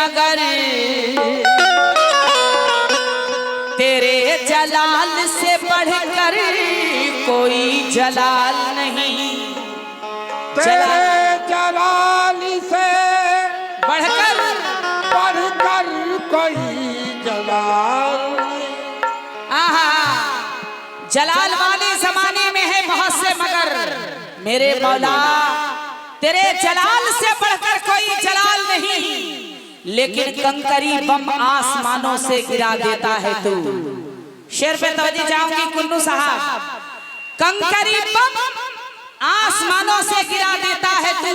मगर तेरे जलाल से बढ़कर कोई जलाल नहीं। तेरे जलाल से बढ़कर कोई जलाल। आहा, जलाल वाले जमाने में है बहुत से मगर मेरे मौला तेरे जलाल से बढ़कर कोई जलाल नहीं। लेकिन कंकरी बम आसमानों से गिरा देता है तू। शेर पे तवज्जो चाहूंगी कुन्नू साहब। कंकरी बम आसमानों से गिरा देता है तू,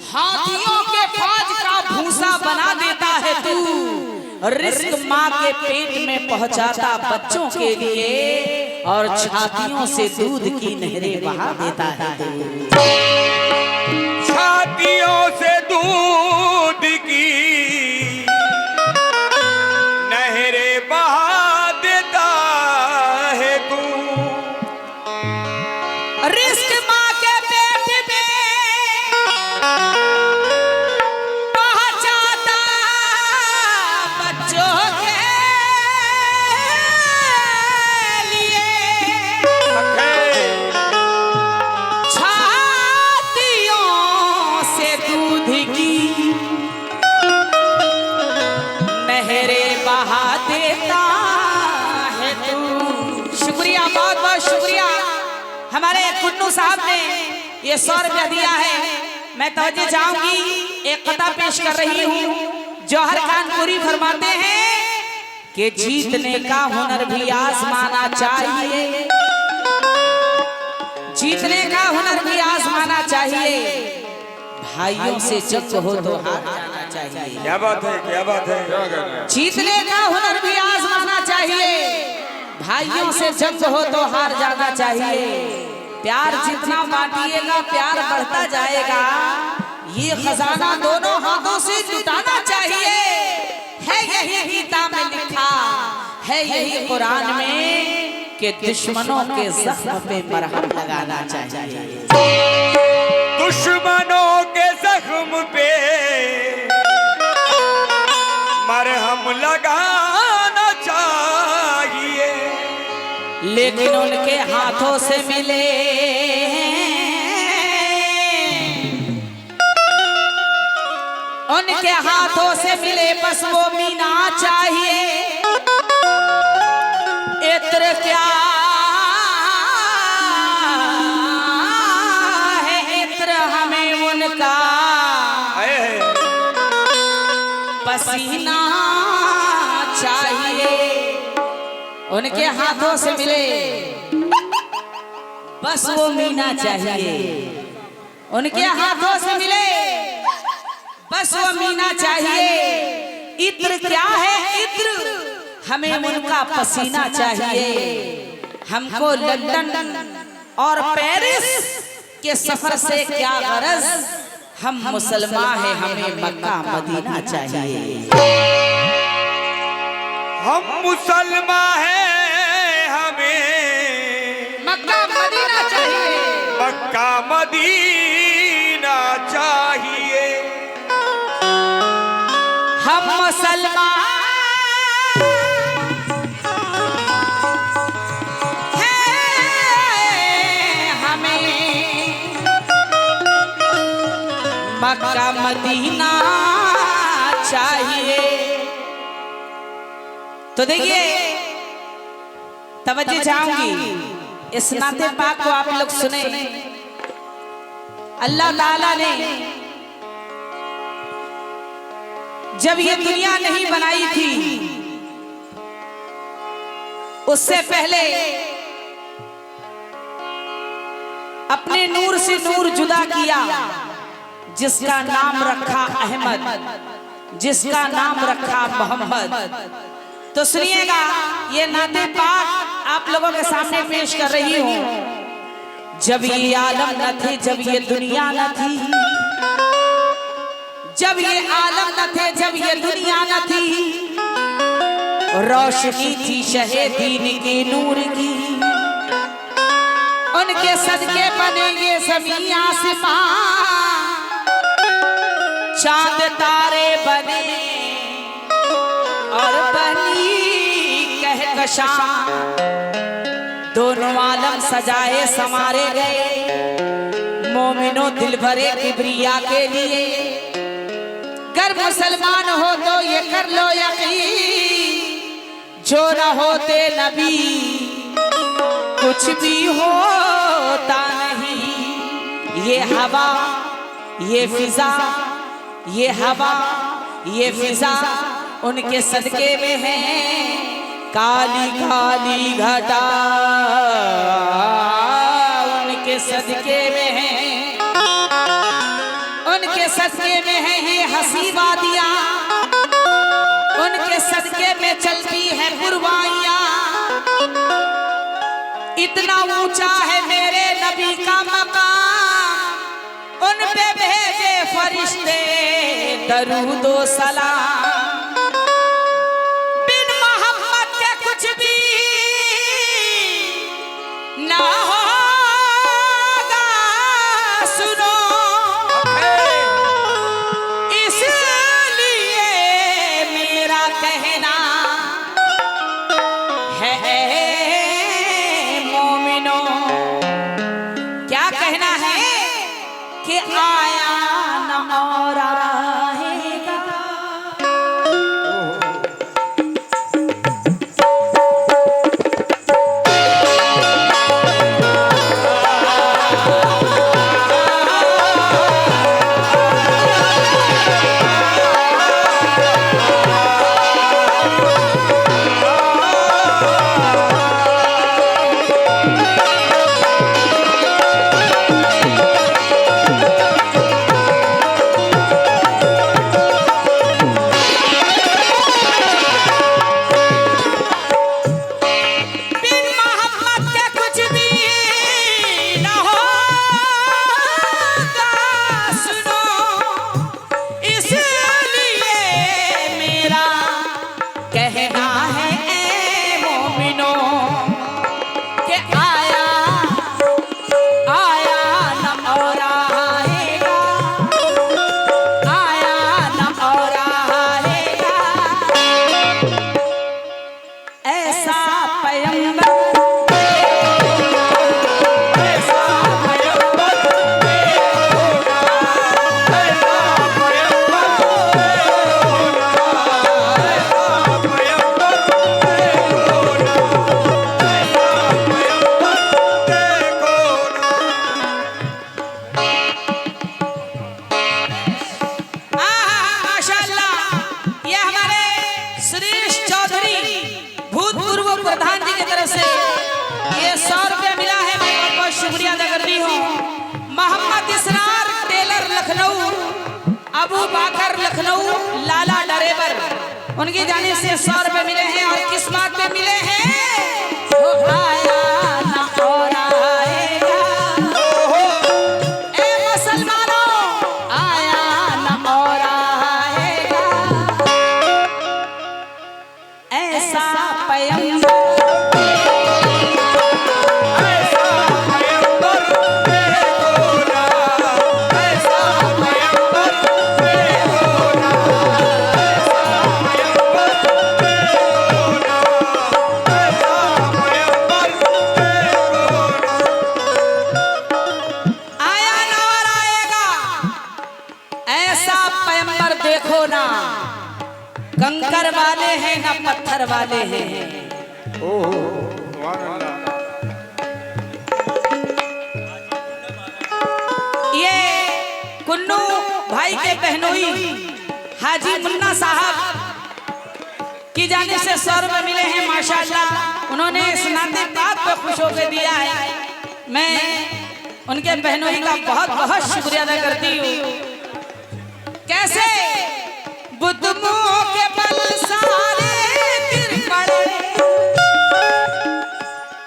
हाथियों के फौज का भूसा बना देता है तू, रिस्क माँ के पेट में पहुंचाता बच्चों के लिए और छातियों से दूध की नहरें बहा देता है तू। छातियों से दूध की नहरें बहा देता है तू। रिस्क माँ के पेट में पहुंचाता बच्चों के लिए, छातियों से दूध की नहरें बहा देता है तू। शुक्रिया, बहुत बहुत शुक्रिया। हमारे कुन्नू साहब ने ये 100 रुपया दिया है। मैं तवज्जो चाहूंगी, एक कथा पेश कर रही हूँ। जौहर कानपुरी फरमाते हैं कि जीतने का हुनर भी आजमाना चाहिए, जीतने का हुनर भी आजमाना चाहिए। भाइयों से जंग हो तो हार जाना चाहिए। क्या बात है, क्या बात है। जीतने का हुनर भी आजमाना चाहिए, भाइयों से जंग हो तो हार जाना चाहिए। प्यार जितना बांटिएगा प्यार बढ़ता जाएगा, ये खजाना दोनों हाथों से जुटाना चाहिए। है यही गीता में लिखा, है यही कुरान में कि दुश्मनों के जख्म पे मरहम लगाना चाहिए। दुश्मनों के जख्म पे मरहम लगाना चाहिए। लेकिन उनके हाथों से मिले उनके हाथों से मिले बस वो मीना चाहिए। इत्र क्या है, इत्र हमें उनका पसीना चाहिए। उनके हाथों से मिले बस वो मीना चाहिए। उनके हाथों से मिले बस वो मीना चाहिए। इत्र क्या है, इत्र हमें उनका पसीना चाहिए। हमको लंदन और पेरिस के सफर से क्या गरज, हम मुसलमान हैं, हमें मक्का मदीना चाहिए। हम मुसलमान हैं, हमें मक्का मदीना चाहिए। मक्का मदीना चाहिए। हम मुसलमान हैं, हमें मक्का मदीना चाहिए। तो देखिए, तवज्जो चाहूंगी, इस नाते पाक को आप लोग सुने। अल्लाह ताला ने जब ये दुनिया नहीं बनाई थी, उससे पहले अपने नूर से नूर जुदा किया, जिसका नाम रखा अहमद, जिसका नाम रखा मोहम्मद। तो सुनिएगा, ये नाते पाक आप लोगों के सामने पेश कर रही हूँ। जब ये आलम न थे, जब ये दुनिया न थी, जब ये आलम न थे, जब ये दुनिया न थी, रोशनी थी शहे दीन की नूर की। उनके सदके बने ये ज़मीं आसमां, चांद तारे बने कशां, दोनों आलम सजाए संवारे गए, मोमिनो दिल भरे किबरिया के लिए। अगर मुसलमान हो तो ये कर लो यकीन, जो न होते नबी कुछ भी होता नहीं। ये हवा ये फिजा, ये हवा ये फिजा उनके सदके में है, काली काली घटा उनके सदके में है, उनके सदके में है ये हंसी वादियां, उनके सदके में चलती है पुरवाइयां। इतना ऊंचा है मेरे नबी का मकाम, उन पे भेजे फरिश्ते दरूद व सलाम। बिन मोहम्मद के कुछ भी ना होगा सुनो, इसलिए मेरा कहना है मोमिनो। क्या कहना है कि आया न और आएगा। अबू बाकर लखनऊ लाला डरेबर, उनकी जाने से 100 रुपए मिले हैं। और किस बात पे मिले हैं? वो आया ना और आएगा, ए मुसलमानों आया ना और आएगा, ऐसा पैगंबर कंकर वाले हैं ना पत्थर वाले हैं। ये कुन्नू भाई के बहनोई हाजी मुन्ना साहब की जाने से 100 रुपए मिले हैं माशाल्लाह। उन्होंने इस नाते पाक को खुश होकर दिया है। मैं उनके बहनोई का बहुत बहुत शुक्रिया अदा करती हूँ। कैसे बुद्धमुओं के बल सारे गिर पड़े,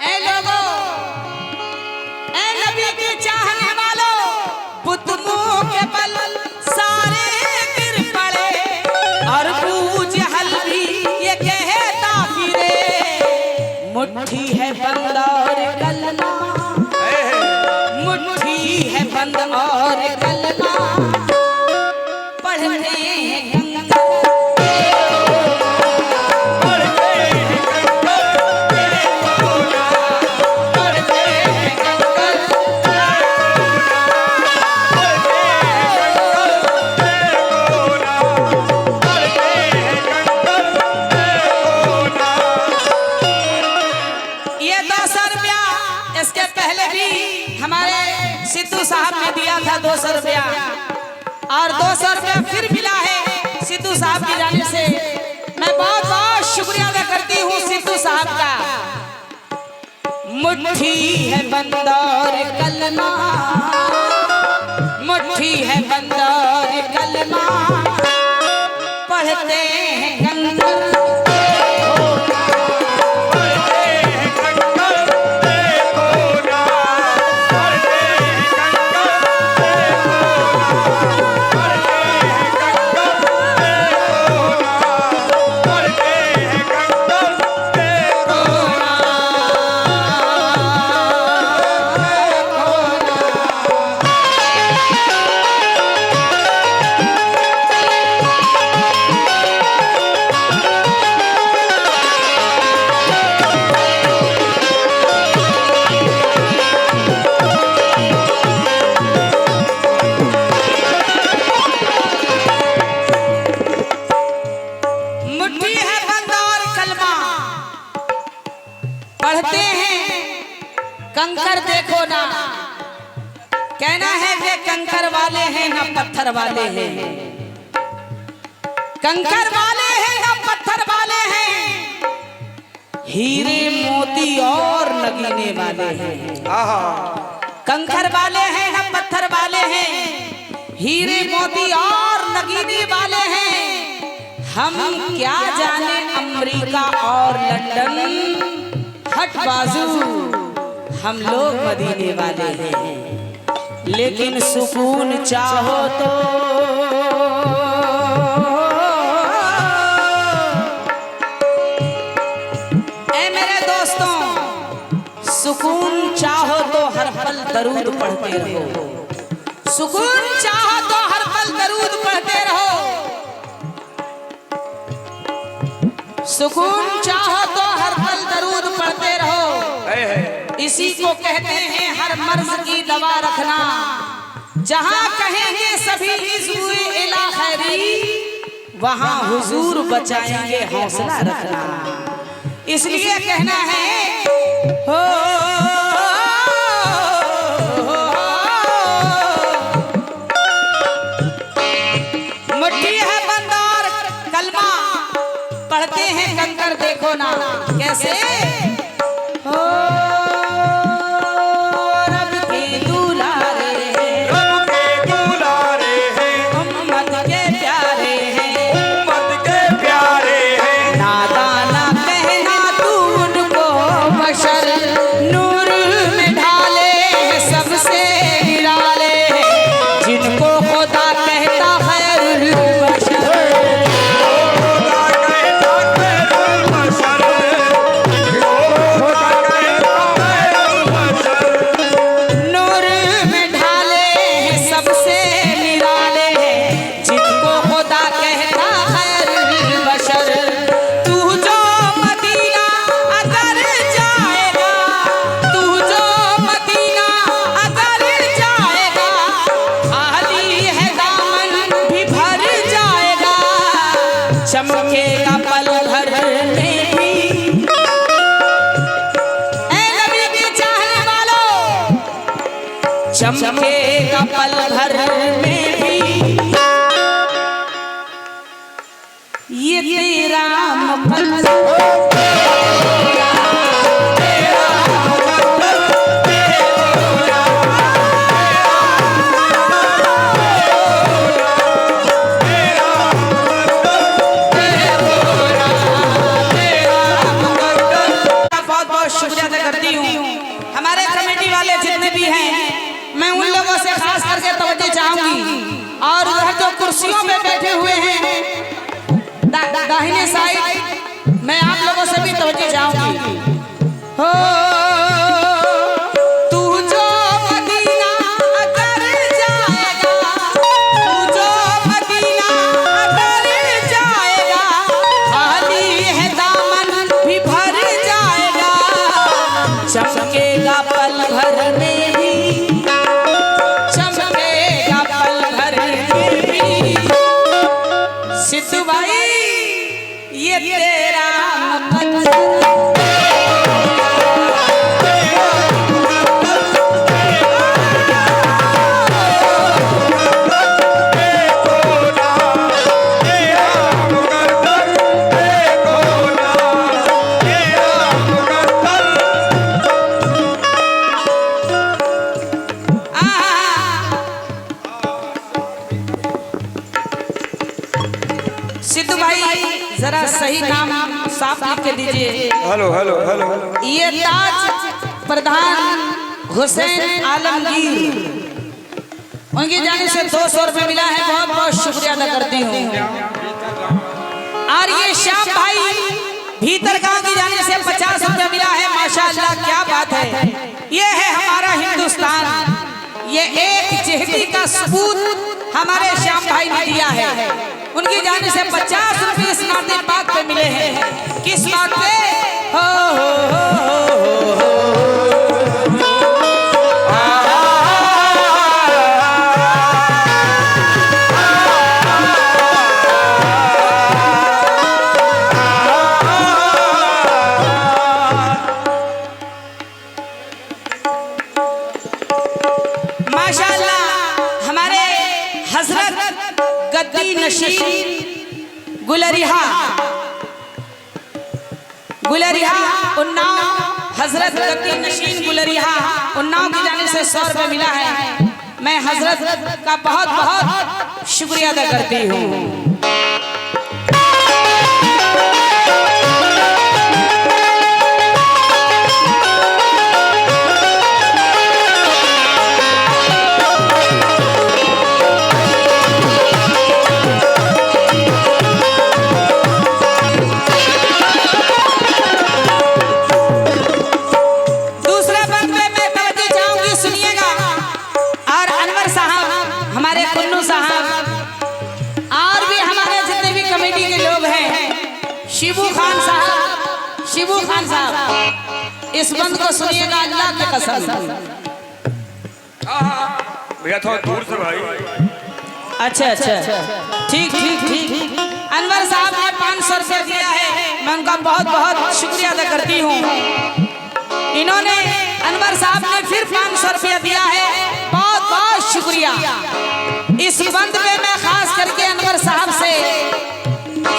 ऐ लोगों ऐ नबी के चाहने वालों, बुद्धमुओं के बल सारे गिर पड़े। और अबू जहल भी ये कहता फिरे, मुट्ठी है बंद और कलमा, मुट्ठी है बंद और कलमा पढ़ते हैं। ये 200 रुपया इसके पहले भी हमारे सिद्धू साहब ने दिया था 200 रुपया, और 200 रुपया फिर मिला है सिद्धू साहब की जाने से। मैं बहुत बहुत शुक्रिया अदा करती हूँ सिद्धू साहब का। मुट्ठी है बंद और कलमा, मुट्ठी है बंद और कलमा, पढ़ते हैं कंकर पढ़ते हैं कंकर देखो ना। कहना है कि कंकर वाले हैं ना पत्थर वाले हैं, कंकर वाले हैं ना पत्थर वाले हैं, हीरे मोती और नगीने वाले हैं। कंकर वाले हैं ना पत्थर वाले हैं, हीरे मोती और नगीने वाले हैं। हम क्या जाने अमेरिका और लंदन हट बाजू, हम लोग मदीने वाले हैं। लेकिन सुकून चाहो तो ऐ मेरे दोस्तों, सुकून चाहो तो हर पल दरूद पढ़ते रहो, सुकून चाहो तो हर पल दरूद पढ़ते रहो, सुकून चाहो तो हर पल दरूद पढ़ते रहो। इसी को कहते हैं हर मर्ज की दवा रखना, जहां कहेंगे सभी इज़्ज़ुए इला खैरी, वहां हुजूर बचाएंगे हौसला रखना। इसलिए कहना है हो मुट्ठी है बंद और कलमा, पढ़ते हैं कंकर देखो ना। कैसे हो रब के दुलारे हैं, रब के दुलारे हैं, उम्मत के प्यारे हैं, उम्मत के प्यारे हैं। नादाना कहना तू उनको बशर, नूर में ढाले हैं सबसे निराले, जिनको खुदा कहता खैरुल बशर, चमकेगा पल भर में भी। ऐ नबी के चाहने वालों, चमकेगा पल भर में भी, ये तेरा मुकद्दर हमारे कमेटी वाले जितने भी हैं, मैं उन लोगों से खास करके तवज्जो चाहूंगी। और उधर जो कुर्सियों पे बैठे हुए हैं दाहिने साइड, मैं आप लोगों से भी तवज्जो चाहूंगी। हो तू जो मदीना अगर जाएगा, तू जो मदीना अगर जाएगा, खाली है दामन भी भर जाएगा, चमकेगा पल भर में भी, चमकेगा पल भर में भी। सिद्धू भाई ये तेरा मुकद्दर साफ लिख के दीजिए। हेलो हेलो हेलो ये ताज प्रधान हुसैन आलमगीर, उनकी जाने से 200 रुपये मिला है, बहुत बहुत शुक्रिया अदा करती हूँ। और ये श्याम भाई भीतर गांव की जाने से 50 रुपये मिला है, माशाअल्लाह क्या बात है। ये है हमारा हिंदुस्तान, ये एक चेहरी का सबूत हमारे श्याम भाई ने दिया है। उनकी जाने से 50 रुपये इस नाते बात पे मिले हैं। किस बात पे? हो गुलरिहा उन्नाव, हजरत गद्दी नशीन गुलरिहा उन्नाव की जाने से 100 रुपये मिला है। मैं हजरत का बहुत बहुत शुक्रिया अदा करती हूँ। शिबू खान साहब, इस बंद को सुनिएगा अल्लाह की कसम। भैया थोड़ा दूर से भाई। अच्छा अच्छा, ठीक ठीक ठीक। अनवर साहब ने 500 रुपये दिया है, मैं उनका बहुत बहुत शुक्रिया अदा करती हूँ। इन्होंने अनवर साहब ने फिर 500 रुपया दिया है, बहुत बहुत शुक्रिया। इस बंद में मैं खास करके अनवर साहब से,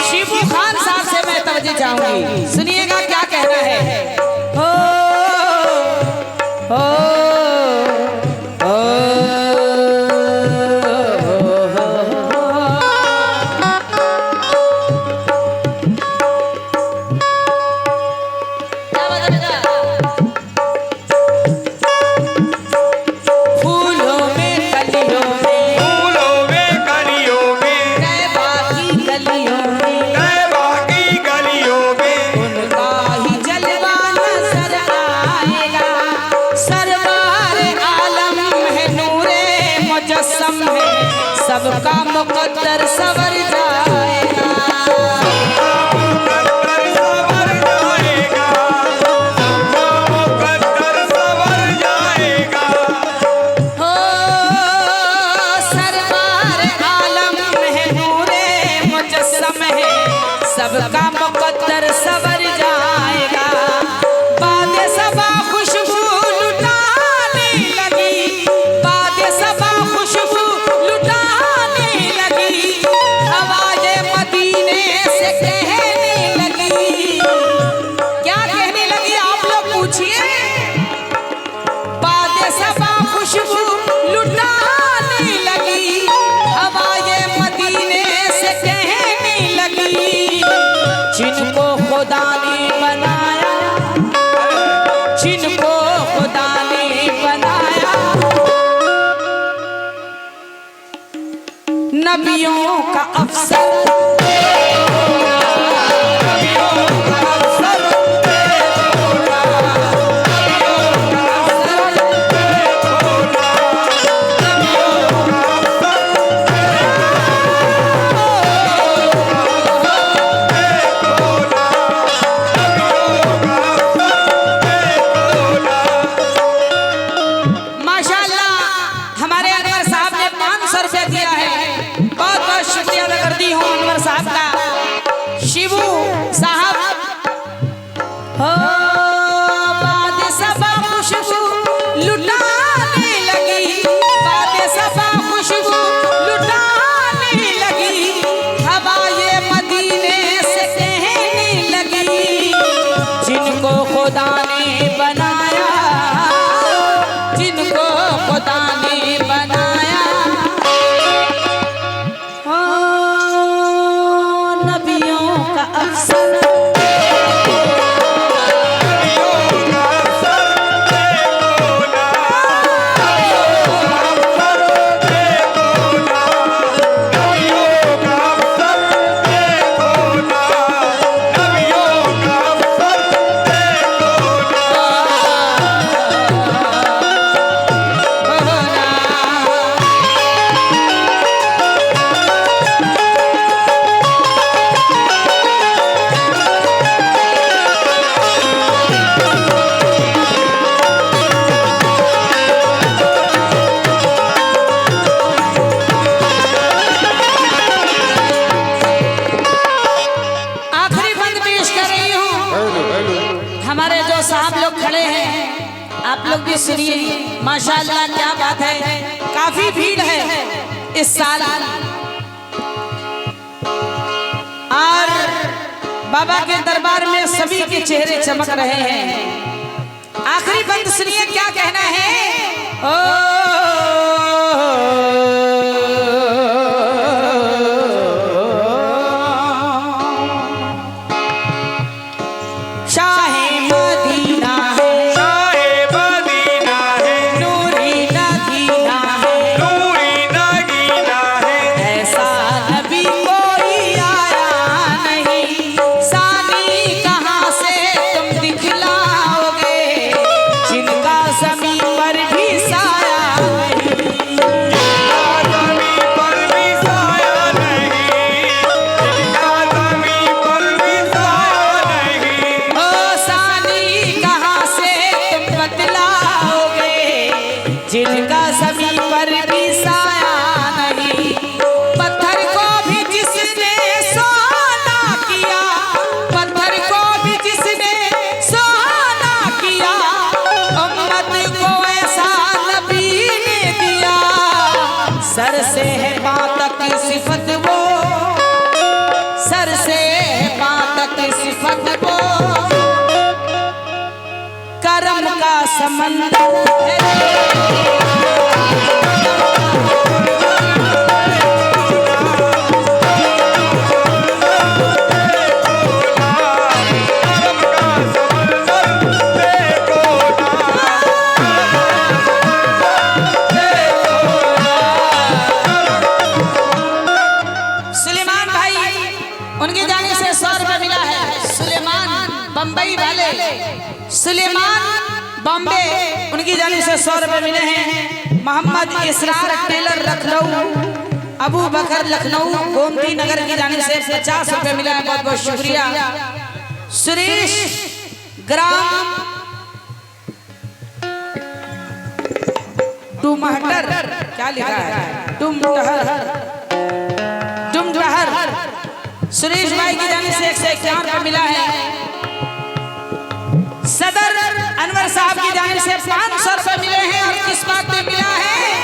शिबू खान साहब से मैं तवज्जो चाहूंगी। सुनिएगा क्या कहना है। हो हो सबका मुकद्दर सवर जाएगा, मुकद्दर सवर जाएगा। हो सरवार आलम है, नूरे मुजस्सम है, सबका मुकद्दर सवर जाएगा। बादे सबा खुशबू लुटाने लगी, बादे सबा खुशबू जिनको खुदा ने बनाया, जिनको खुदा ने बनाया, नबियों का अफसर, शिबू साहब। हो बादे सबा खुशबू लुटाने लगी, बादे सबा खुशबू लुटाने लगी, हवा ये मदीने से कहने लगी। जिनको खुदा ने बनाया, जिनको खुदा ने बनाया, नबियों का अफसर। साहब लोग खड़े हैं, आप लोग भी सुनिए। माशाअल्लाह क्या बात है, काफी भीड़ है इस साल। और बाबा के दरबार में सभी के चेहरे चमक रहे हैं। आखिरी बंद सुनिए क्या कहना है। जिनका ज़मीन पर भी साया नहीं, पत्थर को भी जिसने सोना किया, पत्थर को भी जिसने सोना किया, उम्मत को ऐसा नबी ने दिया। सर से है पांव तक सिफत वो, सर से है पांव तक सिफत वो, करम का समंदर है। उनके जाने से 100 रुपये मिला है। सुलेमान बम्बई वाले, सुलेमान बॉम्बे, उनकी जाने से 100 रुपये मिले हैं। मोहम्मद इसरार टेलर लखनऊ, अबू बकर लखनऊ गोमती नगर की जाने से 50 रुपये मिला है। बहुत बहुत शुक्रिया। सुरेश ग्राम टुमहटर, क्या लिखा है, टुमटहर, सुरेश भाई की जाने से 151 रुपये मिला है। सदर अनवर साहब की जाने से 500 रुपये मिले हैं। और किस बात पे मिला है?